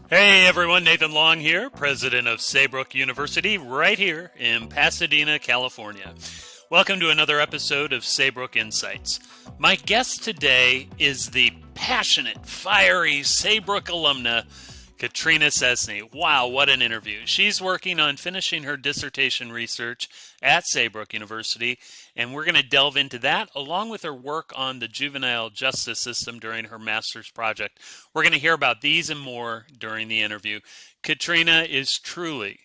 Hey everyone, Nathan Long here, president of Saybrook University, right here in Pasadena, California. Welcome to another episode of Saybrook Insights. My guest today is the passionate, fiery Saybrook alumna, Katrina Sczesny. Wow, what an interview. She's working on finishing her dissertation research at Saybrook University, and we're going to delve into that along with her work on the juvenile justice system during her master's project. We're going to hear about these and more during the interview. Katrina is truly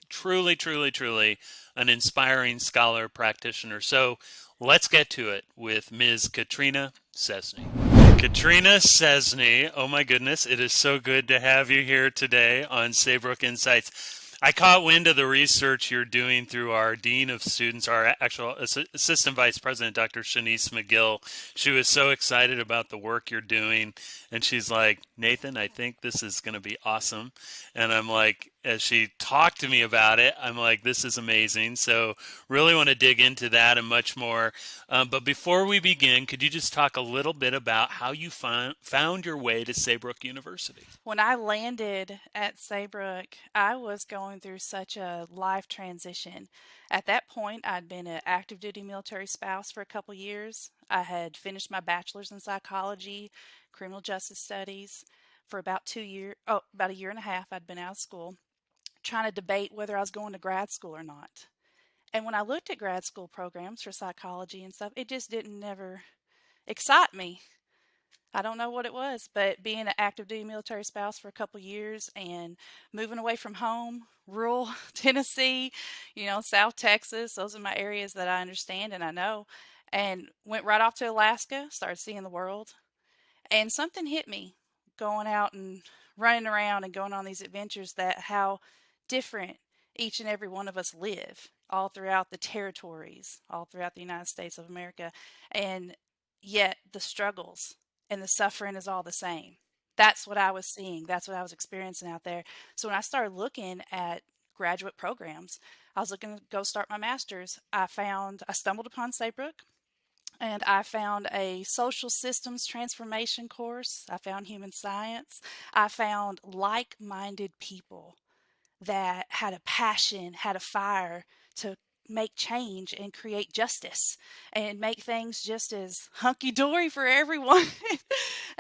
an inspiring scholar practitioner. So let's get to it with Ms. Katrina Sczesny. Katrina Sczesny, oh my goodness, it is so good to have you here today on Saybrook Insights. I caught wind of the research you're doing through our Dean of Students, our actual Assistant Vice President, Dr. Shanice McGill. She was so excited about the work you're doing. And she's like, Nathan, I think this is going to be awesome. And I'm like, as she talked to me about it, I'm like, this is amazing. So really want to dig into that and much more. But before we begin, could you just talk a little bit about how you found your way to Saybrook University? When I landed at Saybrook, I was going through such a life transition. At that point, I'd been an active duty military spouse for a couple years. I had finished my bachelor's in psychology, criminal justice studies for about 2 years, about a year and a half. I'd been out of school trying to debate whether I was going to grad school or not. And when I looked at grad school programs for psychology and stuff, it just didn't never excite me. I don't know what it was, but being an active duty military spouse for a couple years and moving away from home, rural Tennessee, South Texas, those are my areas that I understand and I know. And went right off to Alaska, started seeing the world. And something hit me going out and running around and going on these adventures that how different each and every one of us live all throughout the territories, all throughout the United States of America. And yet the struggles and the suffering is all the same. That's what I was seeing. That's what I was experiencing out there. So when I started looking at graduate programs, I was looking to go start my master's. I stumbled upon Saybrook and I found a social systems transformation course. I found human science. I found like minded people that had a passion, had a fire to make change and create justice and make things just as hunky dory for everyone.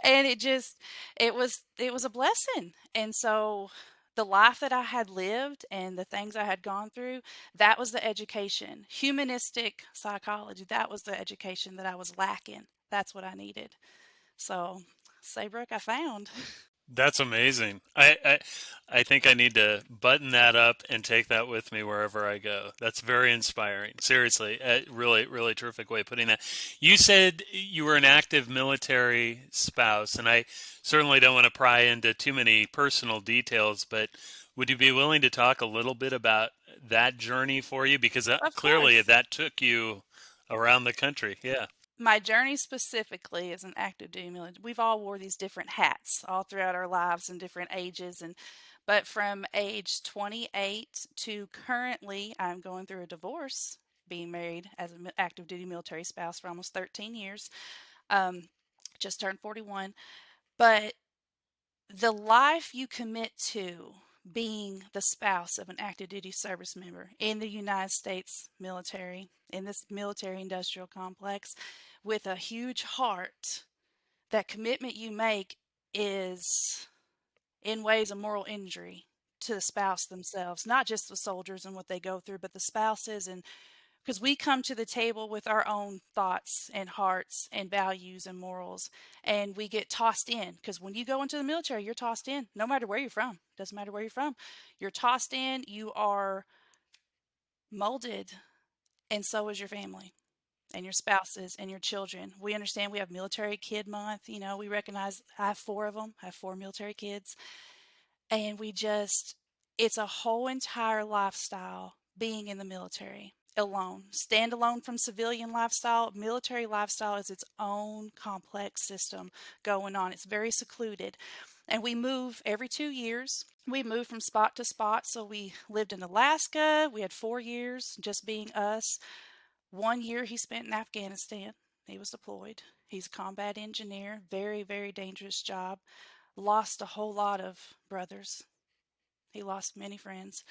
And it was a blessing. And so the life that I had lived and the things I had gone through, that was the education. Humanistic psychology, that was the education that I was lacking. That's what I needed. So Saybrook I found. That's amazing. I think I need to button that up and take that with me wherever I go. That's very inspiring. Seriously, really terrific way of putting that. You said you were an active military spouse, and I certainly don't want to pry into too many personal details, but would you be willing to talk a little bit about that journey for you? Because Of clearly course. that took you around the country. Yeah. My journey specifically as an active duty military, we've all wore these different hats all throughout our lives in different ages, and but from age 28 to currently, I'm going through a divorce, being married as an active duty military spouse for almost 13 years. Um, just turned 41, but the life you commit to being the spouse of an active duty service member in the United States military, in this military industrial complex, with a huge heart, that commitment you make is in ways a moral injury to the spouse themselves, not just the soldiers and what they go through, but the spouses. And because we come to the table with our own thoughts and hearts and values and morals, and we get tossed in. Because when you go into the military, you're tossed in no matter where you're from. Doesn't matter where you're from, you're tossed in, you are molded, and so is your family and your spouses and your children. We understand we have military kid month. We recognize I have four of them. I have four military kids. And it's a whole entire lifestyle being in the military alone. Stand alone from civilian lifestyle. Military lifestyle is its own complex system going on. It's very secluded. And we move every 2 years. We move from spot to spot. So we lived in Alaska. We had 4 years just being us. 1 year he spent in Afghanistan. He was deployed. He's a combat engineer. Very, very dangerous job. Lost a whole lot of brothers. He lost many friends.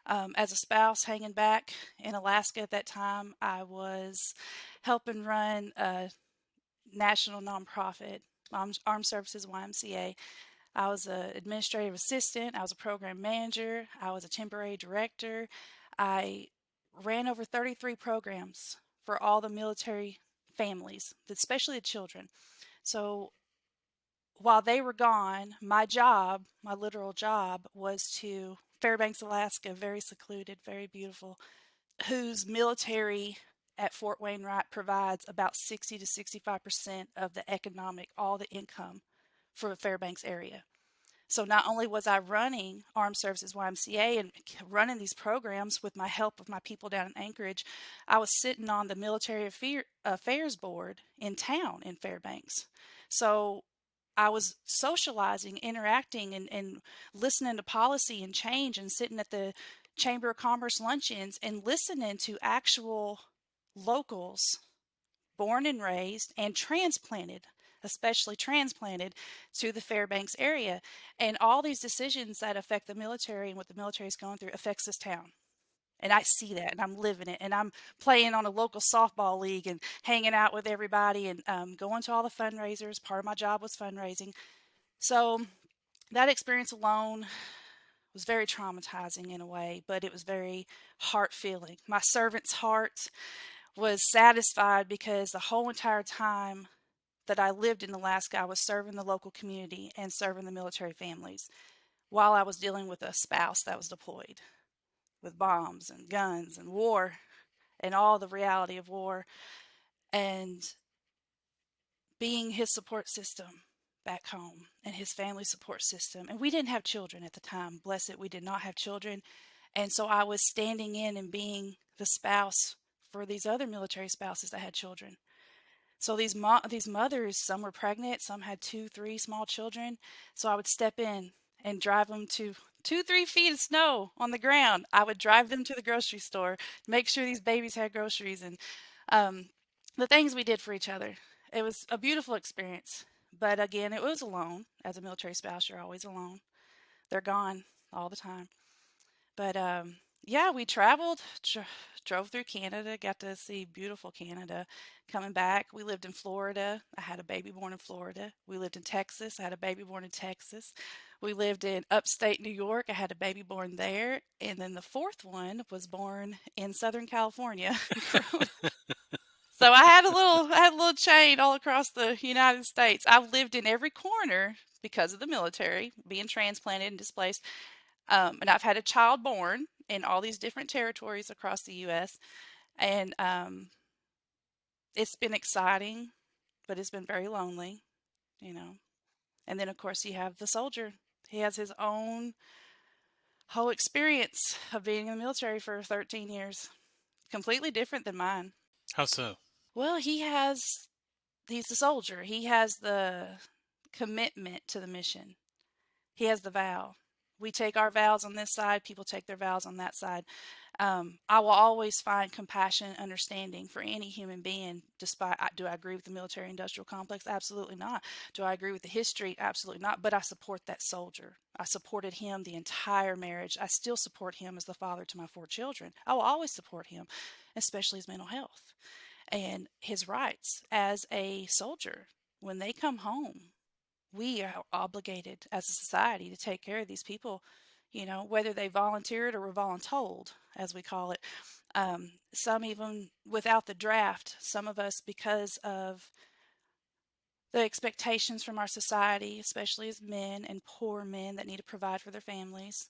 As a spouse hanging back in Alaska at that time, I was helping run a national nonprofit, Armed Services YMCA. I was an administrative assistant, I was a program manager, I was a temporary director. I ran over 33 programs for all the military families, especially the children. So while they were gone, my job, my literal job, was to Fairbanks, Alaska, very secluded, very beautiful, whose military at Fort Wainwright provides about 60 to 65% of the economic, all the income for the Fairbanks area. So not only was I running Armed Services YMCA and running these programs with my help of my people down in Anchorage, I was sitting on the military affairs board in town in Fairbanks. So I was socializing, interacting, and listening to policy and change and sitting at the Chamber of Commerce luncheons and listening to actual locals born and raised and transplanted, especially transplanted to the Fairbanks area. And all these decisions that affect the military and what the military is going through affects this town. And I see that and I'm living it. And I'm playing on a local softball league and hanging out with everybody and going to all the fundraisers. Part of my job was fundraising. So that experience alone was very traumatizing in a way, but it was very heart filling. My servant's heart was satisfied because the whole entire time that I lived in Alaska, I was serving the local community and serving the military families while I was dealing with a spouse that was deployed with bombs and guns and war and all the reality of war and being his support system back home and his family support system. And we didn't have children at the time. Bless it, we did not have children. And so I was standing in and being the spouse for these other military spouses that had children. So these mothers, some were pregnant, some had 2, 3 small children. So I would step in and drive them to 2, 3 feet of snow on the ground. I would drive them to the grocery store, make sure these babies had groceries, and um, the things we did for each other. It was a beautiful experience. But again, it was alone. As a military spouse, you're always alone. They're gone all the time. But yeah, we traveled, drove through Canada, got to see beautiful Canada. Coming back, we lived in Florida. I had a baby born in Florida. We lived in Texas. I had a baby born in Texas. We lived in upstate New York. I had a baby born there. And then the fourth one was born in Southern California. So I had a little chain all across the United States. I've lived in every corner because of the military, being transplanted and displaced. And I've had a child born in all these different territories across the U.S. And it's been exciting, but it's been very lonely, you know. And then, of course, you have the soldier. He has his own whole experience of being in the military for 13 years, completely different than mine. How so? Well, he's the soldier. He has the commitment to the mission. He has the vow. We take our vows on this side, people take their vows on that side. I will always find compassion and understanding for any human being, despite, do I agree with the military industrial complex? Absolutely not. Do I agree with the history? Absolutely not. But I support that soldier. I supported him the entire marriage. I still support him as the father to my 4 children. I will always support him, especially his mental health and his rights as a soldier. When they come home, we are obligated as a society to take care of these people, whether they volunteered or were voluntold, as we call it. Some even without the draft, some of us, because of the expectations from our society, especially as men and poor men that need to provide for their families,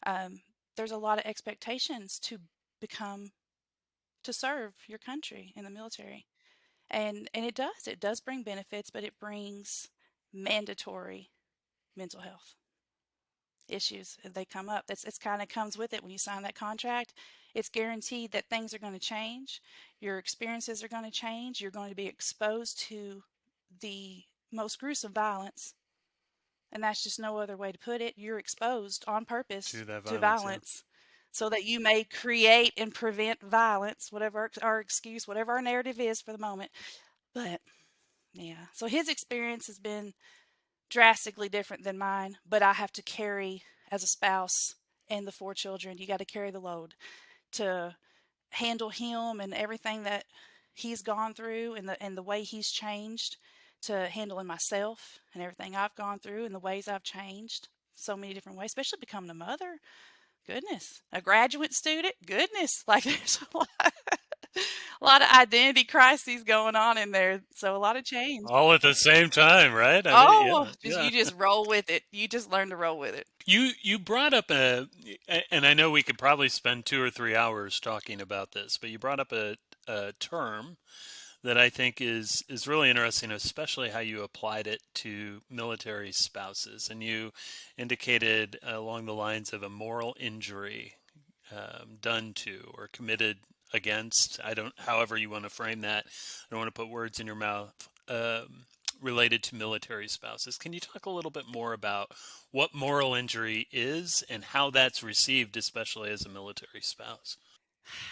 um, there's a lot of expectations become, to serve your country in the military. And it does bring benefits, but it brings mandatory mental health issues if they come up. It's kind of comes with it when you sign that contract. It's guaranteed that things are going to change. Your experiences are going to change. You're going to be exposed to the most gruesome violence. And that's just no other way to put it. You're exposed on purpose To that to violence, yeah. violence so that you may create and prevent violence, whatever our excuse, whatever our narrative is for the moment. But yeah, so his experience has been drastically different than mine, but I have to carry as a spouse and the 4 children. You got to carry the load to handle him and everything that he's gone through, and the way he's changed, to handling myself and everything I've gone through and the ways I've changed so many different ways, especially becoming a mother. Goodness. A graduate student. Goodness. Like there's a lot of identity crises going on in there. So a lot of change. All at the same time, right? I mean, Oh, yeah, just yeah. you just roll with it. You just learn to roll with it. You brought up and I know we could probably spend 2 or 3 hours talking about this, but you brought up a term that I think is really interesting, especially how you applied it to military spouses, and you indicated along the lines of a moral injury done to or committed against. I don't, however you want to frame that. I don't want to put words in your mouth. Related to military spouses. Can you talk a little bit more about what moral injury is and how that's received, especially as a military spouse?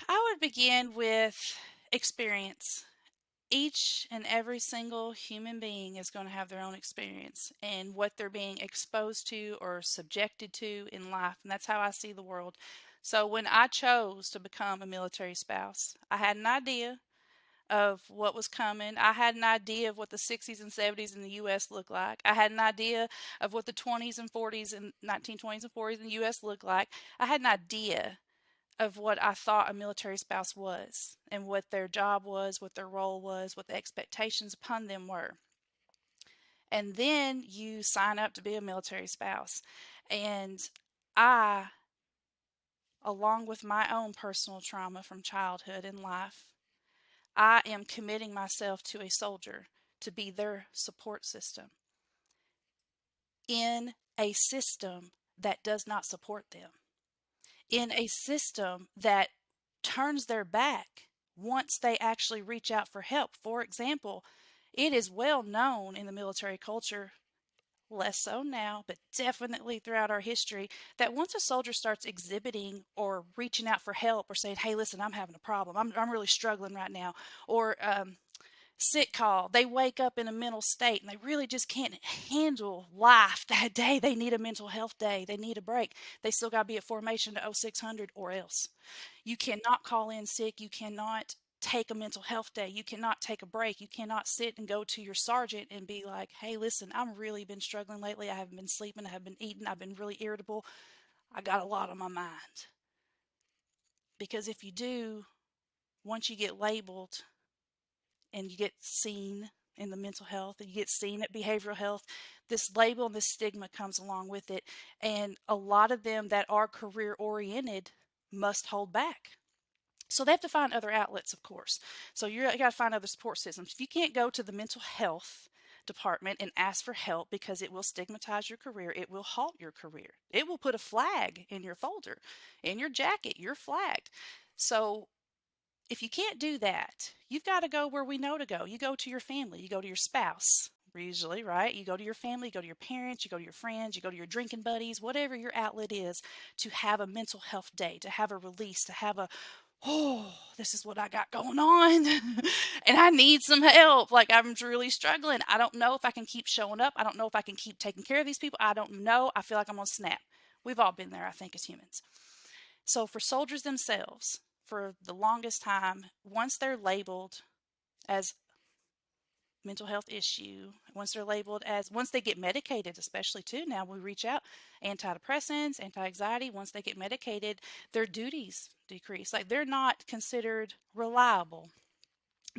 I would begin with experience. Each and every single human being is going to have their own experience and what they're being exposed to or subjected to in life. And that's how I see the world. So when I chose to become a military spouse, I had an idea of what was coming. I had an idea of what the 60s and 70s in the U.S. looked like. I had an idea of what the 20s and 40s and 1920s and 40s in the U.S. looked like. I had an idea of what I thought a military spouse was and what their job was, what their role was, what the expectations upon them were. And then you sign up to be a military spouse. And I, along with my own personal trauma from childhood and life, I am committing myself to a soldier to be their support system in a system that does not support them, in a system that turns their back once they actually reach out for help. For example, it is well known in the military culture, less so now, but definitely throughout our history, that once a soldier starts exhibiting or reaching out for help or saying, hey, listen, I'm having a problem, I'm really struggling right now, or sick call, they wake up in a mental state and they really just can't handle life that day. They need a mental health day. They need a break. They still got to be at formation to 0600 or else. You cannot call in sick. You cannot take a mental health day. You cannot take a break. You cannot sit and go to your sergeant and be like, hey, listen, I've really been struggling lately. I haven't been sleeping. I haven't been eating. I've been really irritable. I got a lot on my mind. Because if you do, once you get labeled and you get seen in the mental health and you get seen at behavioral health, this label and this stigma comes along with it. And a lot of them that are career oriented must hold back. So they have to find other outlets, of course. So you got to find other support systems. If you can't go to the mental health department and ask for help because it will stigmatize your career, it will halt your career. It will put a flag in your folder, in your jacket, you're flagged. So if you can't do that, you've got to go where we know to go. You go to your family, you go to your spouse, usually, right? You go to your family, you go to your parents, you go to your friends, you go to your drinking buddies, whatever your outlet is, to have a mental health day, to have a release, to have a, oh, this is what I got going on and I need some help. Like I'm really struggling. I don't know if I can keep showing up. I don't know if I can keep taking care of these people. I don't know. I feel like I'm going to snap. We've all been there, I think, as humans. So for soldiers themselves, for the longest time, once they're labeled as mental health issue, once they're labeled as, once they get medicated, especially too, now we reach out, antidepressants, anti-anxiety, once they get medicated, their duties decrease. Like they're not considered reliable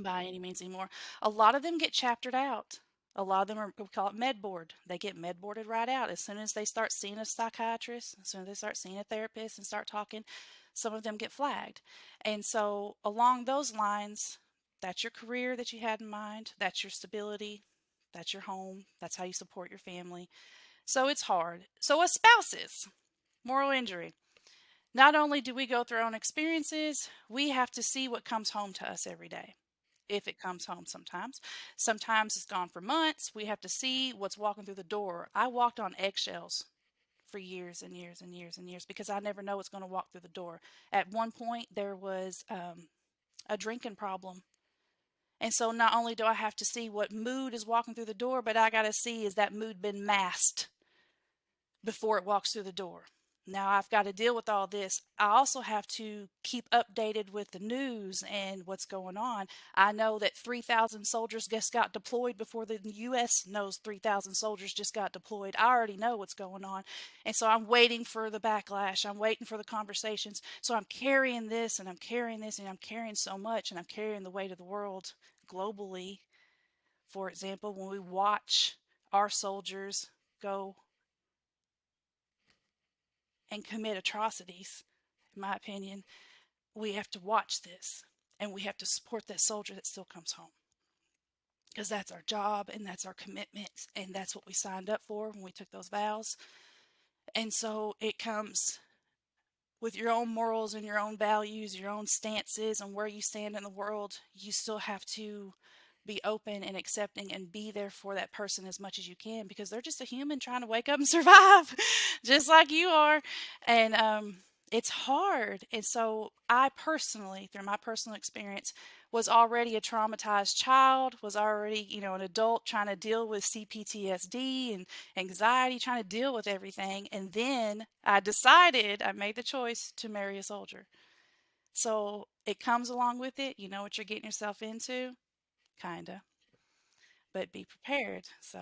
by any means anymore. A lot of them get chaptered out. A lot of them are, we call it med board. They get med boarded right out as soon as they start seeing a psychiatrist, as soon as they start seeing a therapist and start talking. Some of them get flagged. And so, along those lines, that's your career that you had in mind, that's your stability, that's your home, that's how you support your family. So, it's hard. So, as spouses, moral injury. Not only do we go through our own experiences, we have to see what comes home to us every day if it comes home sometimes. Sometimes it's gone for months. We have to see what's walking through the door. I walked on eggshells for years and years and years and years because I never know what's going to walk through the door. At one point, there was a drinking problem. And so not only do I have to see what mood is walking through the door, but I got to see, is that mood been masked before it walks through the door? Now I've got to deal with all this. I also have to keep updated with the news and what's going on. I know that 3,000 soldiers just got deployed before the U.S. knows 3,000 soldiers just got deployed. I already know what's going on. And so I'm waiting for the backlash. I'm waiting for the conversations. So I'm carrying this and I'm carrying this and I'm carrying so much and I'm carrying the weight of the world globally. For example, when we watch our soldiers go and commit atrocities, in my opinion, we have to watch this and we have to support that soldier that still comes home, because that's our job and that's our commitment and that's what we signed up for when we took those vows. And so it comes with your own morals and your own values, your own stances, and where you stand in the world. You still have to be open and accepting and be there for that person as much as you can, because they're just a human trying to wake up and survive just like you are. And it's hard. And so I personally, through my personal experience, was already a traumatized child, was already, an adult trying to deal with CPTSD and anxiety, trying to deal with everything. And then I made the choice to marry a soldier. So it comes along with it. You know what you're getting yourself into, kinda, but be prepared. So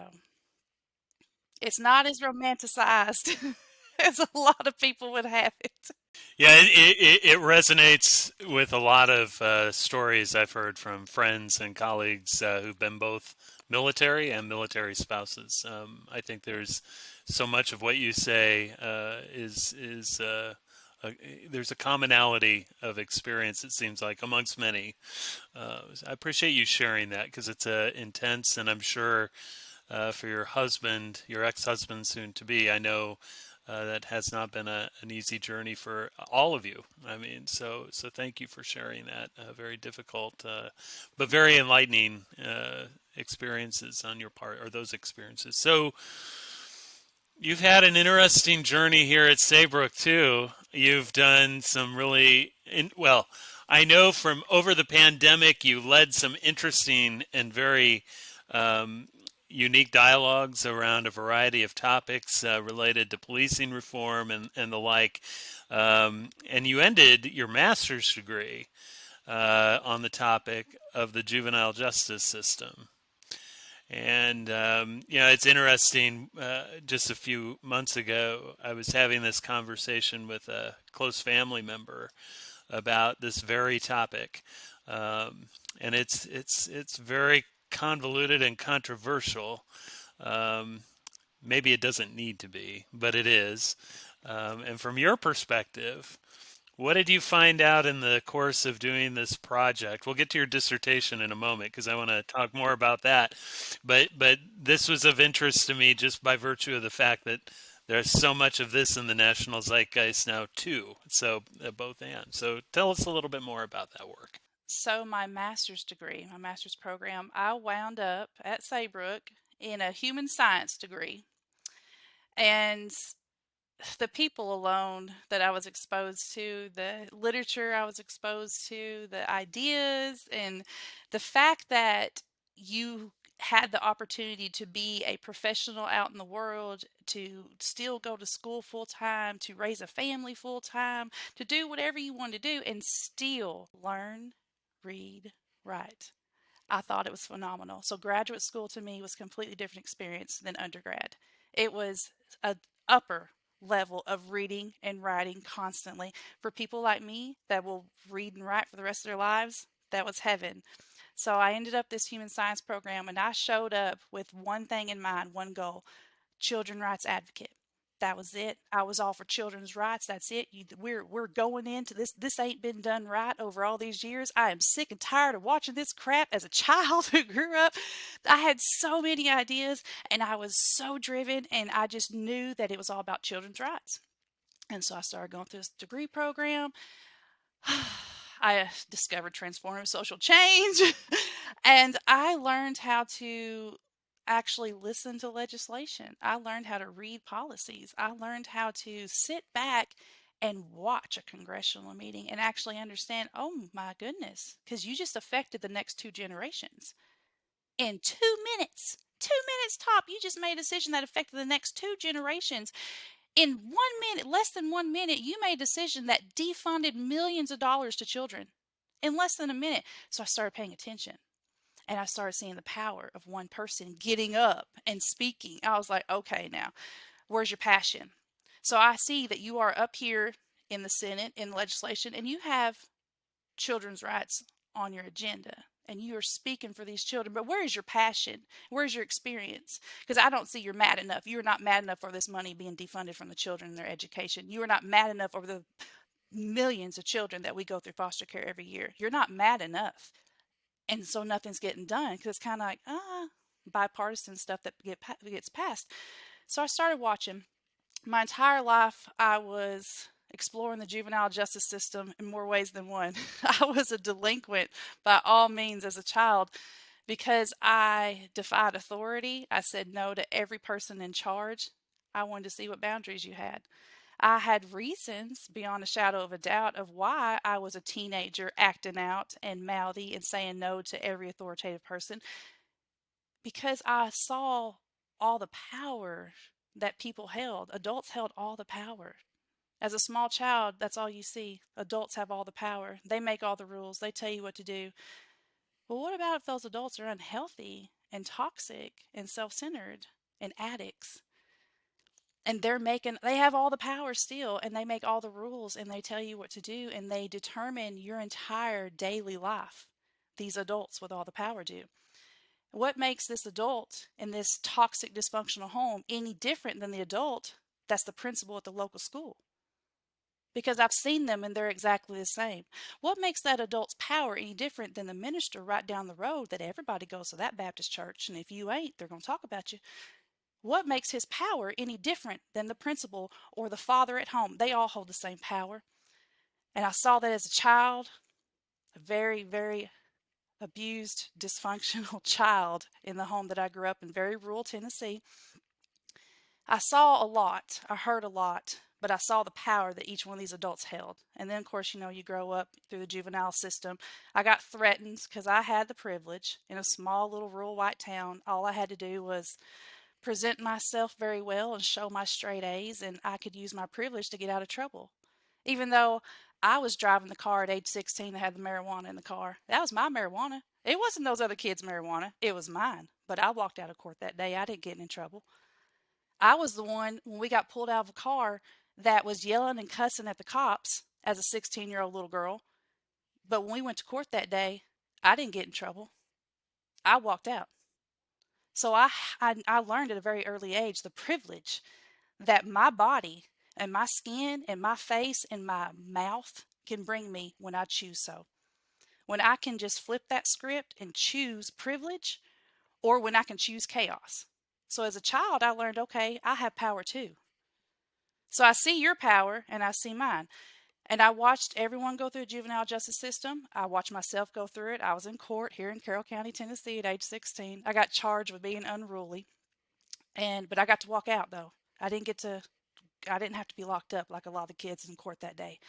it's not as romanticized as a lot of people would have it. Yeah, it resonates with a lot of stories I've heard from friends and colleagues who've been both military and military spouses. I think there's so much of what you say a, there's a commonality of experience. It seems like amongst many. I appreciate you sharing that because it's intense, and I'm sure for your husband, your ex-husband soon to be, I know that has not been an easy journey for all of you. I mean, so thank you for sharing that. Very difficult, but very enlightening experiences on your part, or those experiences. So you've had an interesting journey here at Saybrook too. You've done some well. I know from over the pandemic, you led some interesting and very um, unique dialogues around a variety of topics related to policing reform and the like. And you ended your master's degree on the topic of the juvenile justice system. And, it's interesting. Just a few months ago, I was having this conversation with a close family member about this very topic. Um, and it's very convoluted and controversial. Um, Maybe it doesn't need to be, but it is. And from your perspective, what did you find out in the course of doing this project? We'll get to your dissertation in a moment because I want to talk more about that. But this was of interest to me just by virtue of the fact that there's so much of this in the national zeitgeist now too. So both and. So tell us a little bit more about that work. So my master's program, I wound up at Saybrook in a human science degree. And the people alone that I was exposed to, the literature I was exposed to, the ideas, and the fact that you had the opportunity to be a professional out in the world, to still go to school full time, to raise a family full time, to do whatever you want to do, and still learn, read, write. I thought it was phenomenal. So graduate school to me was a completely different experience than undergrad. It was a upper level of reading and writing constantly. For people like me that will read and write for the rest of their lives, that was heaven. So I ended up this human science program and I showed up with one thing in mind, one goal: children rights advocate. That was it. I was all for children's rights. That's it. We're going into this. This ain't been done right over all these years. I am sick and tired of watching this crap. As a child who grew up, I had so many ideas and I was so driven, and I just knew that it was all about children's rights. And so I started going through this degree program. I discovered transformative social change and I learned how to actually listen to legislation. I learned how to read policies. I learned how to sit back and watch a congressional meeting and actually understand, oh my goodness, because you just affected the next two generations in 2 minutes. 2 minutes top, you just made a decision that affected the next two generations. In 1 minute, less than 1 minute, you made a decision that defunded millions of dollars to children in less than a minute. So I started paying attention. And I started seeing the power of one person getting up and speaking. I was like, okay, now, where's your passion? So I see that you are up here in the Senate, in legislation, and you have children's rights on your agenda. And you are speaking for these children. But where is your passion? Where's your experience? Because I don't see you're mad enough. You're not mad enough for this money being defunded from the children and their education. You are not mad enough over the millions of children that we go through foster care every year. You're not mad enough. And so nothing's getting done because it's kind of like bipartisan stuff that gets passed. So I started watching. My entire life I was exploring the juvenile justice system in more ways than one. I was a delinquent by all means as a child because I defied authority. I said no to every person in charge. I wanted to see what boundaries you had. I had reasons beyond a shadow of a doubt of why I was a teenager acting out and mouthy and saying no to every authoritative person because I saw all the power that people held. Adults held all the power. As a small child, that's all you see. Adults have all the power. They make all the rules. They tell you what to do. Well, what about if those adults are unhealthy and toxic and self-centered and addicts? And they have all the power still, and they make all the rules, and they tell you what to do, and they determine your entire daily life. These adults with all the power do. What makes this adult in this toxic dysfunctional home any different than the adult that's the principal at the local school? Because I've seen them and they're exactly the same. What makes that adult's power any different than the minister right down the road that everybody goes to that Baptist church, and if you ain't, they're going to talk about you? What makes his power any different than the principal or the father at home? They all hold the same power. And I saw that as a child, a very, very abused, dysfunctional child in the home that I grew up in, very rural Tennessee. I saw a lot, I heard a lot, but I saw the power that each one of these adults held. And then, of course, you grow up through the juvenile system. I got threatened because I had the privilege in a small little rural white town. All I had to do was present myself very well and show my straight A's, and I could use my privilege to get out of trouble. Even though I was driving the car at age 16 and had the marijuana in the car. That was my marijuana. It wasn't those other kids' marijuana. It was mine. But I walked out of court that day. I didn't get in trouble. I was the one, when we got pulled out of a car, that was yelling and cussing at the cops as a 16-year-old little girl. But when we went to court that day, I didn't get in trouble. I walked out. So I learned at a very early age the privilege that my body and my skin and my face and my mouth can bring me when I choose so. When I can just flip that script and choose privilege, or when I can choose chaos. So as a child, I learned, okay, I have power too. So I see your power and I see mine. And I watched everyone go through the juvenile justice system. I watched myself go through it. I was in court here in Carroll County, Tennessee at age 16. I got charged with being unruly. But I got to walk out though. I didn't have to be locked up like a lot of the kids in court that day.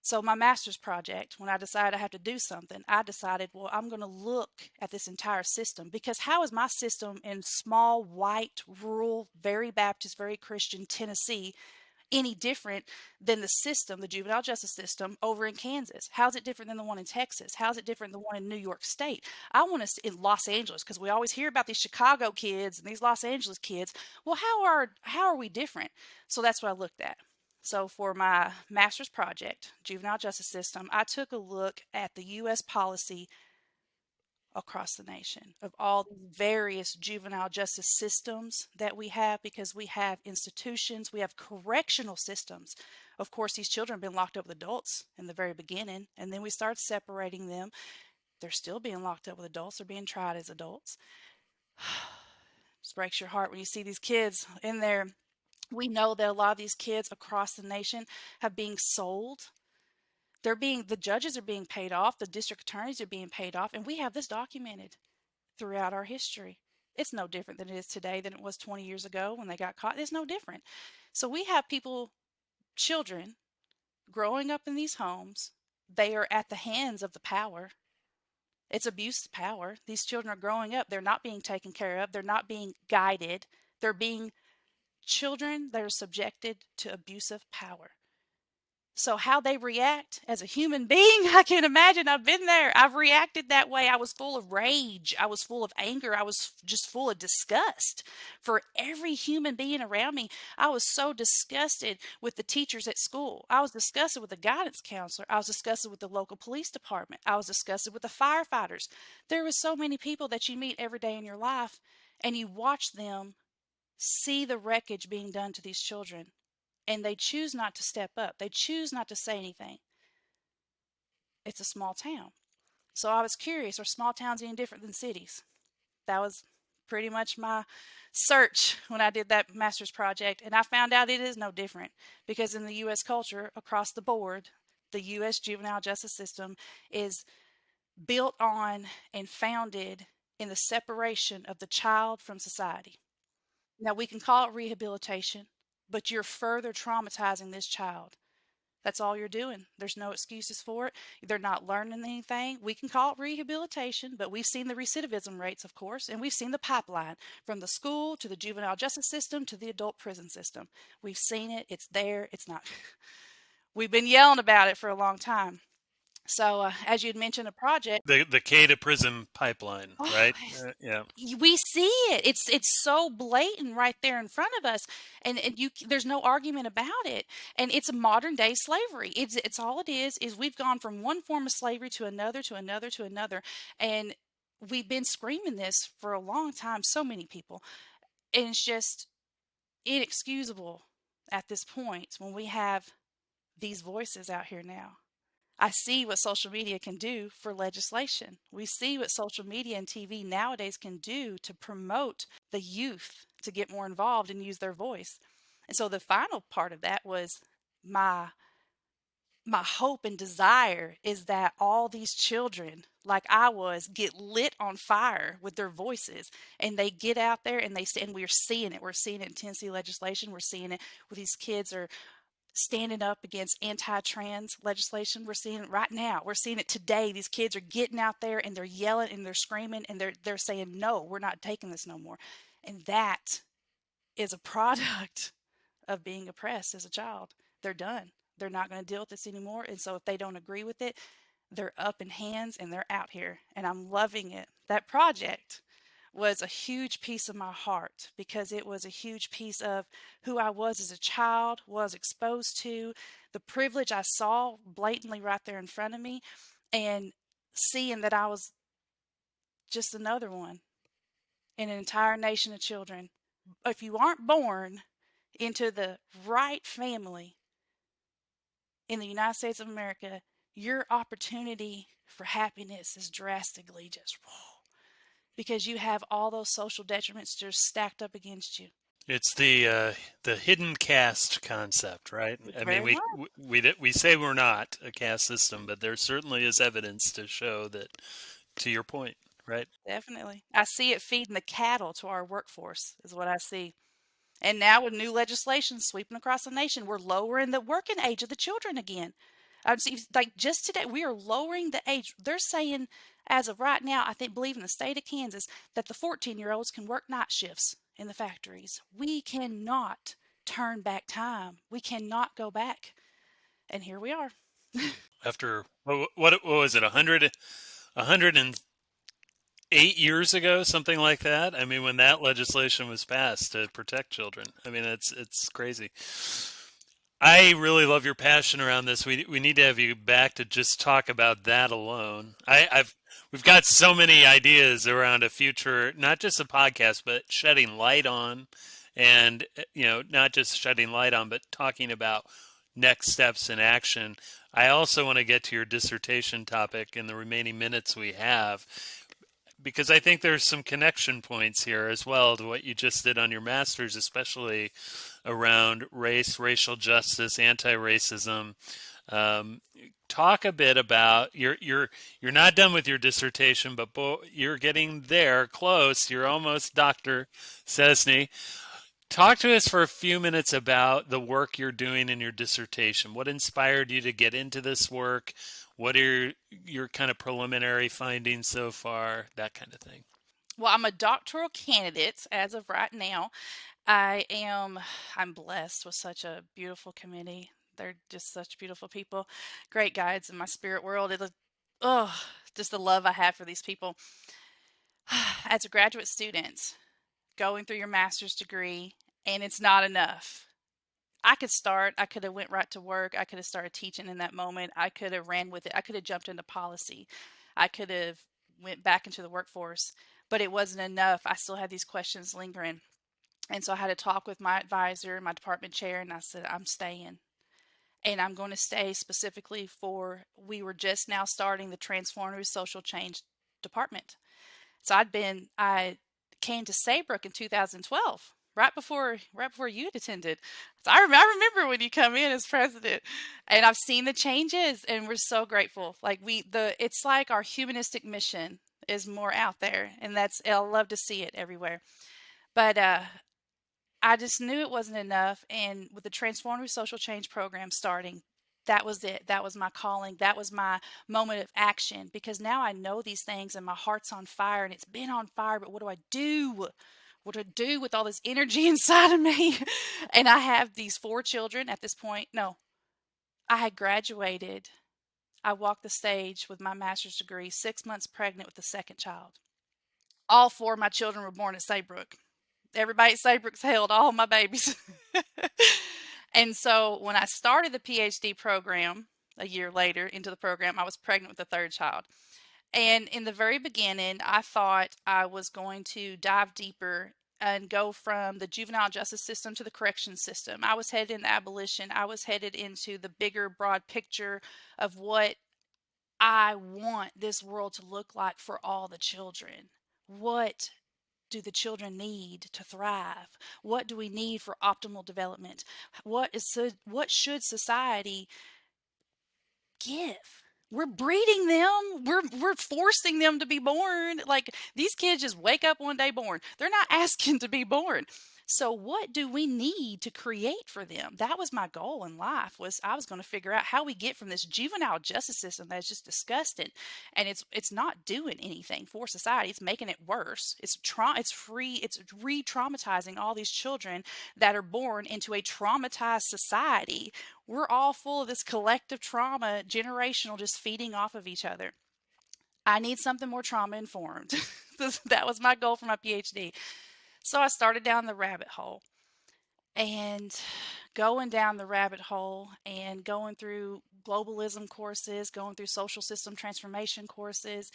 So my master's project, when I decided I had to do something, I decided, well, I'm going to look at this entire system, because how is my system in small, white, rural, very Baptist, very Christian Tennessee any different than the system, the juvenile justice system over in Kansas? How's it different than the one in Texas? How's it different than the one in New York State? I want to see in Los Angeles, because we always hear about these Chicago kids and these Los Angeles kids. Well, how are we different? So that's what I looked at. So for my master's project, juvenile justice system, I took a look at the U.S. policy across the nation of all the various juvenile justice systems that we have, because we have institutions, we have correctional systems. Of course, these children have been locked up with adults in the very beginning, and then we start separating them. They're still being locked up with adults. They're being tried as adults. Just breaks your heart when you see these kids in there. We know that a lot of these kids across the nation have been sold. The judges are being paid off, the district attorneys are being paid off, and we have this documented throughout our history. It's no different than it is today than it was 20 years ago when they got caught. It's no different. So we have children growing up in these homes. They are at the hands of the power. It's abuse of power. These children are growing up. They're not being taken care of. They're not being guided. They're being children that are subjected to abusive power. So how they react as a human being, I can imagine. I've been there. I've reacted that way. I was full of rage. I was full of anger. I was just full of disgust for every human being around me. I was so disgusted with the teachers at school. I was disgusted with the guidance counselor. I was disgusted with the local police department. I was disgusted with the firefighters. There was so many people that you meet every day in your life, and you watch them see the wreckage being done to these children, and they choose not to step up. They choose not to say anything. It's a small town. So I was curious, are small towns any different than cities? That was pretty much my search when I did that master's project. And I found out it is no different, because in the U.S. culture across the board, the U.S. juvenile justice system is built on and founded in the separation of the child from society. Now, we can call it rehabilitation, but you're further traumatizing this child. That's all you're doing. There's no excuses for it. They're not learning anything. We can call it rehabilitation, but we've seen the recidivism rates, of course, and we've seen the pipeline from the school to the juvenile justice system to the adult prison system. We've seen it. It's there. It's not. We've been yelling about it for a long time. So, as you'd mentioned, a project. The K to prison pipeline, Oh, right? Yeah. we see it. It's so blatant right there in front of us, and you there's no argument about it. And it's a modern day slavery. It's all it is we've gone from one form of slavery to another, to another, to another, and we've been screaming this for a long time. So many people, and it's just inexcusable at this point when we have these voices out here now. I see what social media can do for legislation. We see what social media and TV nowadays can do to promote the youth to get more involved and use their voice. And so the final part of that was my my hope and desire is that all these children, like I was, get lit on fire with their voices, and they get out there and they stand. We're seeing it. We're seeing it in Tennessee legislation. We're seeing it with these kids are standing up against anti-trans legislation. We're seeing it right now. We're seeing it today. These kids are getting out there and they're yelling and they're screaming and they're saying, no, we're not taking this no more. And that is a product of being oppressed as a child. They're done. They're not going to deal with this anymore. And so if they don't agree with it, they're up in hands and they're out here. And I'm loving it. That project was a huge piece of my heart, because it was a huge piece of who I was as a child, was exposed to, the privilege I saw blatantly right there in front of me, and seeing that I was just another one in an entire nation of children. If you aren't born into the right family in the United States of America, your opportunity for happiness is drastically just because you have all those social detriments just stacked up against you. It's the hidden caste concept, right? I mean, Very much. we say we're not a caste system, but there certainly is evidence to show that, to your point, right? Definitely. I see it feeding the cattle to our workforce, is what I see. And now with new legislation sweeping across the nation, we're lowering the working age of the children again. Like just today, we are lowering the age. They're saying, as of right now, I think, believe in the state of Kansas, that the 14-year-olds can work night shifts in the factories. We cannot turn back time. We cannot go back. And here we are. After what was it, 108 years ago, something like that? I mean, when that legislation was passed to protect children. I mean, it's crazy. I really love your passion around this. We need to have you back to just talk about that alone. We've got so many ideas around a future, not just a podcast, but shedding light on, and not just shedding light on, but talking about next steps in action. I also want to get to your dissertation topic in the remaining minutes we have, because I think there's some connection points here as well to what you just did on your master's, especially around race, racial justice, anti-racism. Um, Talk a bit about you're not done with your dissertation, but you're getting there, close. You're almost Dr. Sczesny. Talk to us for a few minutes about the work you're doing in your dissertation. What inspired you to get into this work? What are your kind of preliminary findings so far? That kind of thing. Well, I'm a doctoral candidate as of right now. I am I'm blessed with such a beautiful committee. They're just such beautiful people, great guides in my spirit world. Oh, just the love I have for these people. As a graduate student, going through your master's degree, and it's not enough. I could have went right to work. I could have started teaching in that moment. I could have ran with it. I could have jumped into policy. I could have went back into the workforce, but it wasn't enough. I still had these questions lingering. And so I had to talk with my advisor, my department chair, and I said, I'm staying. And I'm going to stay specifically for, we were just now starting the transformative social change department. So I came to Saybrook in 2012, right before you had attended. So I remember when you come in as president, and I've seen the changes, and we're so grateful. Like it's like our humanistic mission is more out there, and I love to see it everywhere. But I just knew it wasn't enough, and with the transformative social change program starting, that was it. That was my calling. That was my moment of action, because now I know these things and my heart's on fire, and it's been on fire, but what do I do? What do I do with all this energy inside of me? And I have these four children at this point. No, I had graduated. I walked the stage with my master's degree, 6 months pregnant with the second child. All four of my children were born at Saybrook. Everybody at Saybrook's held all my babies. And so when I started the PhD program a year later into the program, I was pregnant with the third child. And in the very beginning, I thought I was going to dive deeper and go from the juvenile justice system to the corrections system. I was headed into abolition. I was headed into the bigger, broad picture of what I want this world to look like for all the children. What do the children need to thrive? What do we need for optimal development? What should society give? We're breeding them. We're forcing them to be born. Like, these kids just wake up one day born. They're not asking to be born. So what do we need to create for them? That was my goal in life. Was I was going to figure out how we get from this juvenile justice system that's just disgusting, and it's not doing anything for society. It's making it worse. It's re-traumatizing all these children that are born into a traumatized society. We're all full of this collective trauma, generational, just feeding off of each other. I need something more trauma informed. That was my goal for my PhD. So I started down the rabbit hole, and going down the rabbit hole and going through globalism courses, going through social system transformation courses,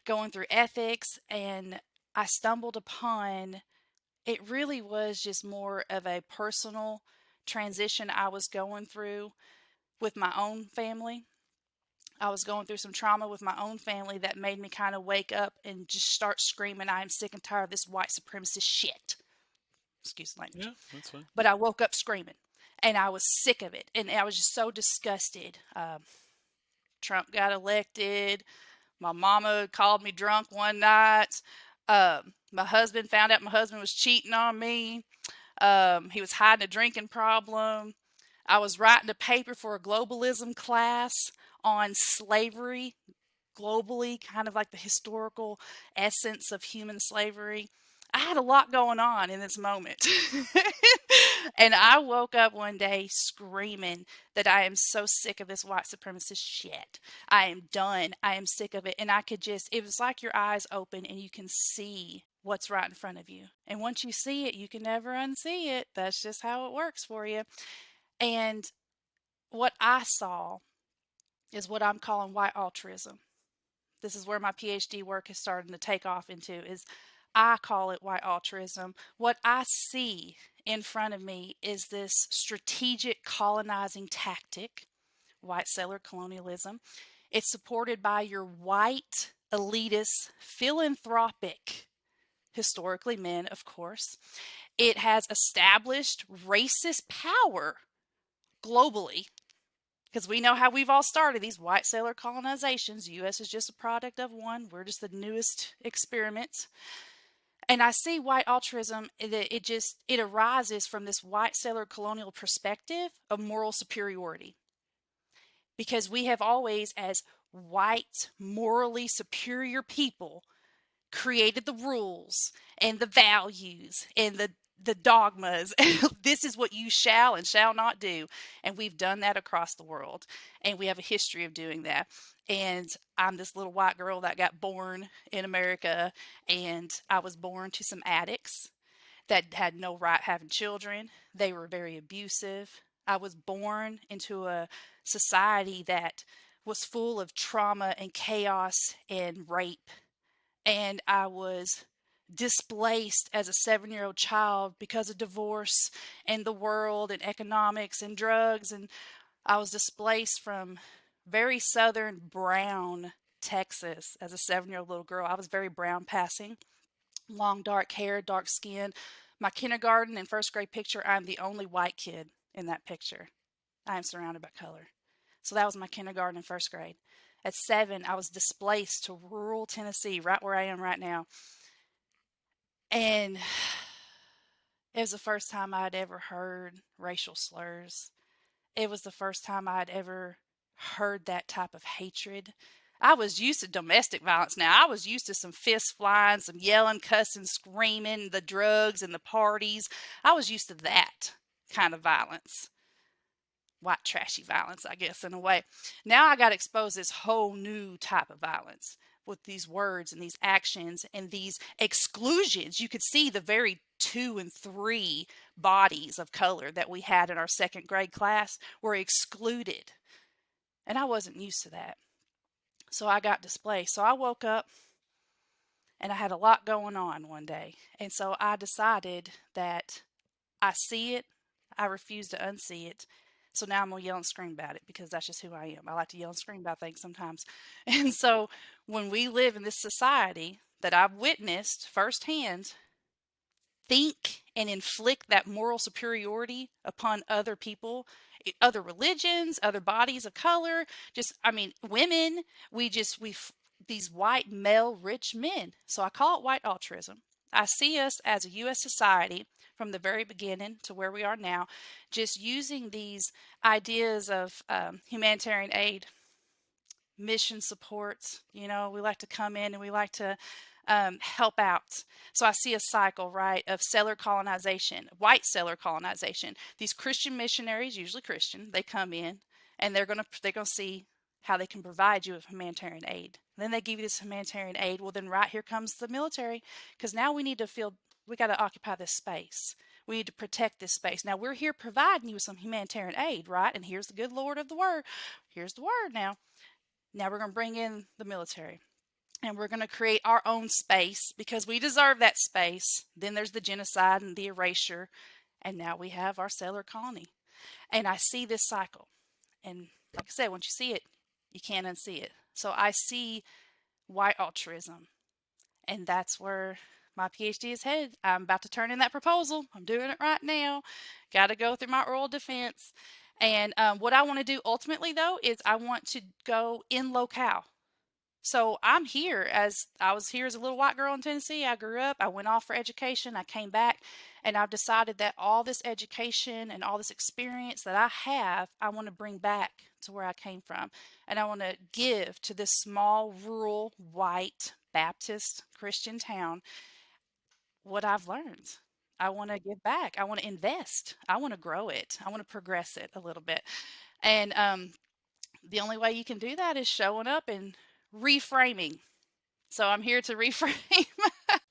going through ethics, and I stumbled upon, it really was just more of a personal transition I was going through with my own family. I was going through some trauma with my own family that made me kind of wake up and just start screaming, I am sick and tired of this white supremacist shit. Excuse the language. Yeah, that's fine. But I woke up screaming, and I was sick of it. And I was just so disgusted. Trump got elected. My mama called me drunk one night. My husband found out my husband was cheating on me. He was hiding a drinking problem. I was writing a paper for a globalism class on slavery globally, kind of like the historical essence of human slavery. I had a lot going on in this moment. And I woke up one day screaming that I am so sick of this white supremacist shit. I am done. I am sick of it. And it was like your eyes open and you can see what's right in front of you. And once you see it, you can never unsee it. That's just how it works for you. And what I saw is what I'm calling white altruism. This is where my PhD work is starting to take off into, is I call it white altruism. What I see in front of me is this strategic colonizing tactic, white settler colonialism. It's supported by your white, elitist, philanthropic, historically men, of course. It has established racist power globally, because we know how we've all started these white settler colonizations. The U.S. is just a product of one. We're just the newest experiment. And I see white altruism, it arises from this white settler colonial perspective of moral superiority. Because we have always, as white, morally superior people, created the rules and the values and the dogmas. This is what you shall and shall not do. And we've done that across the world. And we have a history of doing that. And I'm this little white girl that got born in America. And I was born to some addicts that had no right having children. They were very abusive. I was born into a society that was full of trauma and chaos and rape. And I was displaced as a 7-year old child because of divorce and the world and economics and drugs. And I was displaced from very southern brown Texas as a 7-year old little girl. I was very brown passing, long dark hair, dark skin. My kindergarten and first grade picture, I'm the only white kid in that picture. I am surrounded by color. So that was my kindergarten and first grade. At 7, I was displaced to rural Tennessee, right where I am right now. And it was the first time I'd ever heard racial slurs. It was the first time I'd ever heard that type of hatred. I was used to domestic violence now. I was used to some fists flying, some yelling, cussing, screaming, the drugs and the parties. I was used to that kind of violence. White trashy violence, I guess, in a way. Now I got exposed to this whole new type of violence with these words and these actions and these exclusions. You could see the very 2 and 3 bodies of color that we had in our second grade class were excluded. And I wasn't used to that. So I got displaced. So I woke up and I had a lot going on one day. And so I decided that I see it, I refuse to unsee it. So now I'm going to yell and scream about it because that's just who I am. I like to yell and scream about things sometimes. And so when we live in this society that I've witnessed firsthand think and inflict that moral superiority upon other people, other religions, other bodies of color, just, I mean, women, these white male rich men. So I call it white altruism. I see us as a U.S. society from the very beginning to where we are now, just using these ideas of humanitarian aid, mission supports. You know, we like to come in and we like to help out. So I see a cycle, right, of settler colonization, white settler colonization. These Christian missionaries, usually Christian, they come in and they're gonna see how they can provide you with humanitarian aid. And then they give you this humanitarian aid. Well, then right here comes the military, because now we got to occupy this space. We need to protect this space. Now we're here providing you with some humanitarian aid, right? And here's the good Lord of the word. Here's the word now. Now we're going to bring in the military. And we're going to create our own space because we deserve that space. Then there's the genocide and the erasure. And now we have our settler colony. And I see this cycle. And like I said, once you see it, you can't unsee it. So I see white altruism. And that's where my PhD is headed. I'm about to turn in that proposal. I'm doing it right now. Got to go through my oral defense. And what I want to do ultimately, though, is I want to go in locale. So I was here as a little white girl in Tennessee. I grew up, I went off for education, I came back, and I've decided that all this education and all this experience that I have, I want to bring back to where I came from. And I want to give to this small, rural, white, Baptist Christian town what I've learned. I want to give back. I want to invest. I want to grow it. I want to progress it a little bit. And the only way you can do that is showing up and reframing. So I'm here to reframe.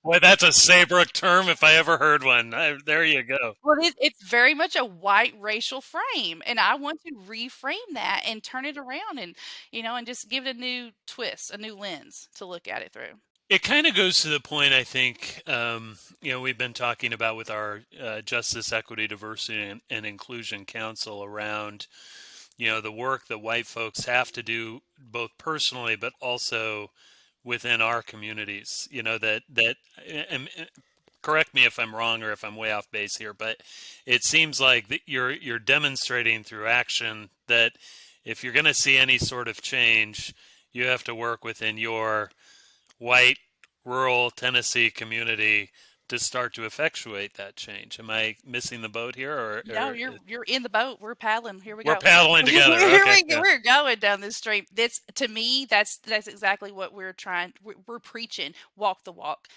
Boy, that's a Saybrook term if I ever heard one. There you go. Well, it's very much a white racial frame, and I want to reframe that and turn it around, and and just give it a new twist, a new lens to look at it through. It kind of goes to the point, I think, we've been talking about with our Justice, Equity, Diversity, and Inclusion Council around, the work that white folks have to do both personally, but also within our communities, and correct me if I'm wrong or if I'm way off base here, but it seems like that you're demonstrating through action that if you're going to see any sort of change, you have to work within your white rural Tennessee community to start to effectuate that change. Am I missing the boat here, No, you're in the boat. We're paddling. Here we we're go. paddling together? Here Okay, we go. We're going down this stream. That's, to me, that's exactly what we're trying. We're preaching. Walk the walk.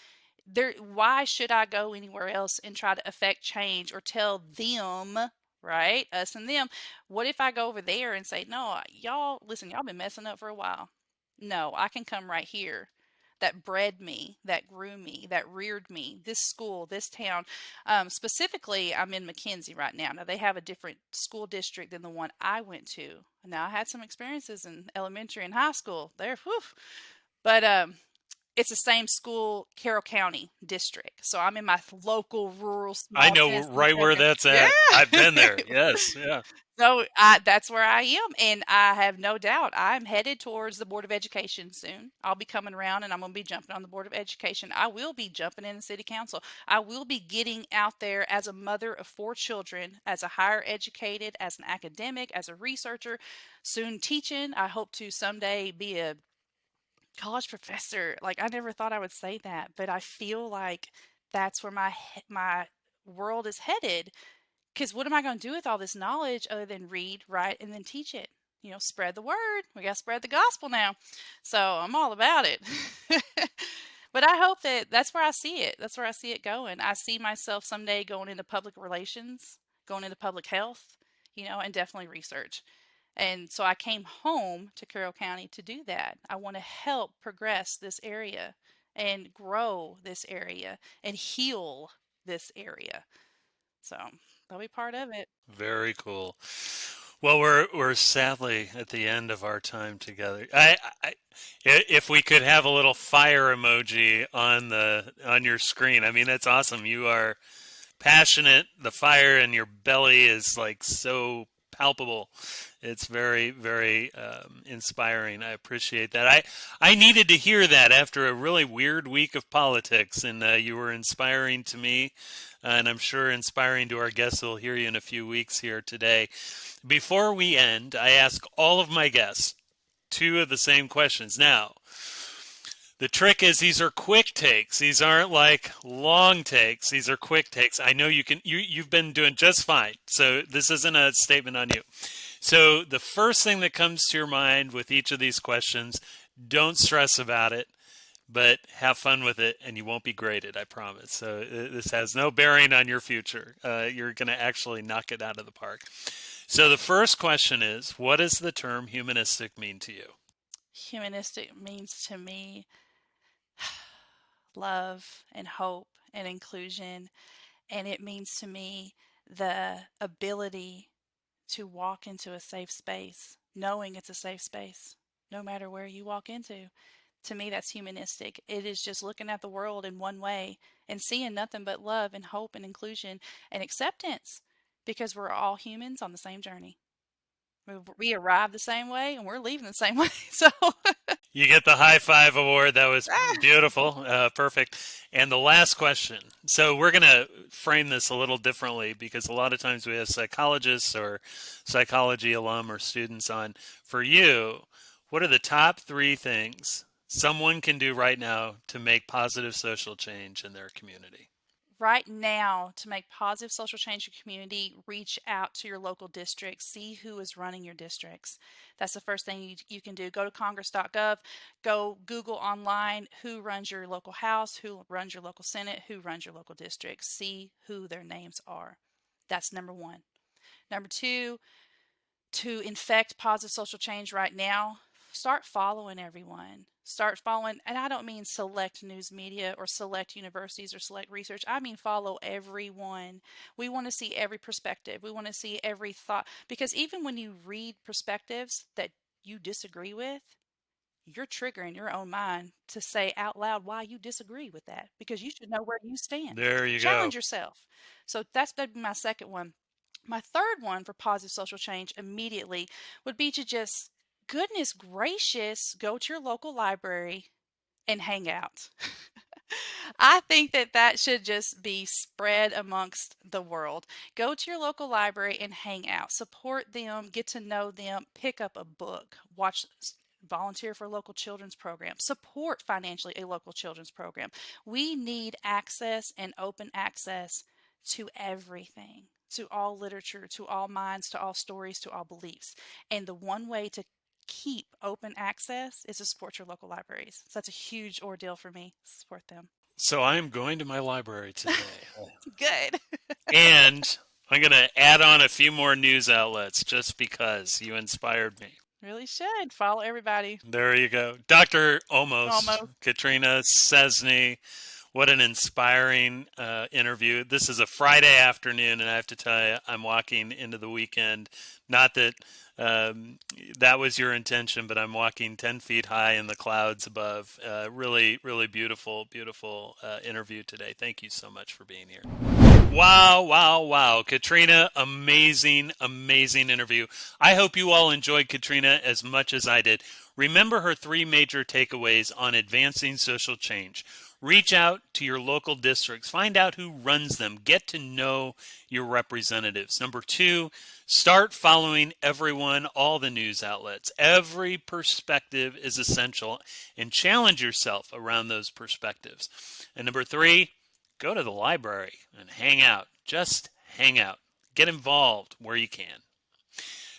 Why should I go anywhere else and try to affect change or tell them, right? Us and them. What if I go over there and say, no, y'all, listen, y'all been messing up for a while. No, I can come right here. That bred me, that grew me, that reared me, this school, this town. Specifically, I'm in McKenzie right now. Now, they have a different school district than the one I went to. Now, I had some experiences in elementary and high school there, whew. But it's the same school, Carroll County district. So I'm in my local rural I small know business right where area. that's Yeah. at. I've been there. Yes, yeah. So that's where I am, and I have no doubt I'm headed towards the Board of Education soon. I'll be coming around, and I'm going to be jumping on the Board of Education. I will be jumping in the City Council. I will be getting out there as a mother of four children, as a higher educated, as an academic, as a researcher, soon teaching. I hope to someday be a college professor. Like, I never thought I would say that, but I feel like that's where my world is headed. Because what am I going to do with all this knowledge other than read, write, and then teach it? Spread the word. We got to spread the gospel now. So I'm all about it. But I hope that that's where I see it. That's where I see it going. I see myself someday going into public relations, going into public health, and definitely research. And so I came home to Carroll County to do that. I want to help progress this area and grow this area and heal this area. So that'll be part of it. Very cool. Well, we're sadly at the end of our time together. If we could have a little fire emoji on your screen, I mean that's awesome. You are passionate. The fire in your belly is like so palpable. It's very, very inspiring. I appreciate that. I needed to hear that after a really weird week of politics, and you were inspiring to me, and I'm sure inspiring to our guests who'll hear you in a few weeks here today. Before we end, I ask all of my guests two of the same questions. Now, the trick is these are quick takes. These aren't like long takes. These are quick takes. I know you've been doing just fine. So this isn't a statement on you. So the first thing that comes to your mind with each of these questions, don't stress about it, but have fun with it and you won't be graded, I promise. So this has no bearing on your future. You're going to actually knock it out of the park. So the first question is, what does the term humanistic mean to you? Humanistic means to me love and hope and inclusion. And it means to me the ability to walk into a safe space, knowing it's a safe space, no matter where you walk into. To me, that's humanistic. It is just looking at the world in one way and seeing nothing but love and hope and inclusion and acceptance because we're all humans on the same journey. We arrive the same way and we're leaving the same way. So, You get the high five award. That was beautiful. Perfect. And the last question. So we're going to frame this a little differently because a lot of times we have psychologists or psychology alum or students on. For you, what are the top three things someone can do right now to make positive social change in their community? right now, to make positive social change in your community, reach out to your local districts, see who is running your districts. That's the first thing you can do. Go to congress.gov, go Google online who runs your local house, who runs your local senate, who runs your local district. See who their names are. That's number one. Number two, to infect positive social change right now, start following everyone. Start following, and I don't mean select news media or select universities or select research. I mean follow everyone. We want to see every perspective. We want to see every thought. Because even when you read perspectives that you disagree with, you're triggering your own mind to say out loud why you disagree with that because you should know where you stand. There you go. Challenge yourself. So that's going to be my second one. My third one for positive social change immediately would be to just, goodness gracious, go to your local library and hang out. I think that that should just be spread amongst the world. Go to your local library and hang out. Support them, get to know them, pick up a book, volunteer for a local children's program, support financially a local children's program. We need access and open access to everything, to all literature, to all minds, to all stories, to all beliefs. And the one way to keep open access is to support your local libraries. So that's a huge ordeal for me. Support them. So I'm going to my library today. Good. And I'm going to add on a few more news outlets just because you inspired me. Really should. Follow everybody. There you go. Dr. Almost, Almost. Katrina Sczesny. What an inspiring interview. This is a Friday afternoon, and I have to tell you, I'm walking into the weekend. Not that that was your intention, but I'm walking 10 feet high in the clouds above. Really, really beautiful, beautiful interview today. Thank you so much for being here. Wow, wow, wow. Katrina, amazing, amazing interview. I hope you all enjoyed Katrina as much as I did. Remember her three major takeaways on advancing social change. Reach out to your local districts. Find out who runs them. Get to know your representatives. Number two, start following everyone, all the news outlets. Every perspective is essential, and challenge yourself around those perspectives. And number three, go to the library and hang out. Just hang out. Get involved where you can.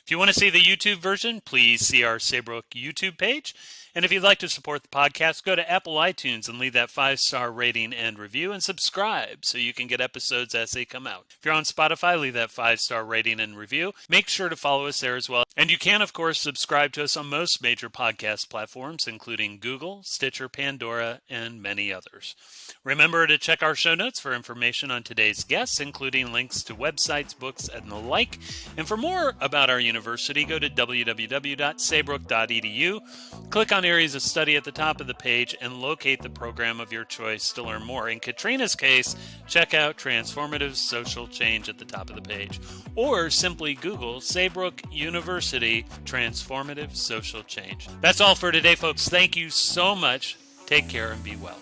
If you want to see the YouTube version, please see our Saybrook YouTube page. And if you'd like to support the podcast, go to Apple iTunes and leave that 5-star rating and review, and subscribe so you can get episodes as they come out. If you're on Spotify, leave that 5-star rating and review. Make sure to follow us there as well. And you can, of course, subscribe to us on most major podcast platforms, including Google, Stitcher, Pandora, and many others. Remember to check our show notes for information on today's guests, including links to websites, books, and the like. And for more about our university, go to www.saybrook.edu. Click on areas of study at the top of the page and locate the program of your choice to learn more. In Katrina's case, check out Transformative Social Change at the top of the page, or simply Google Saybrook University Transformative Social Change. That's all for today, folks. Thank you so much. Take care and be well.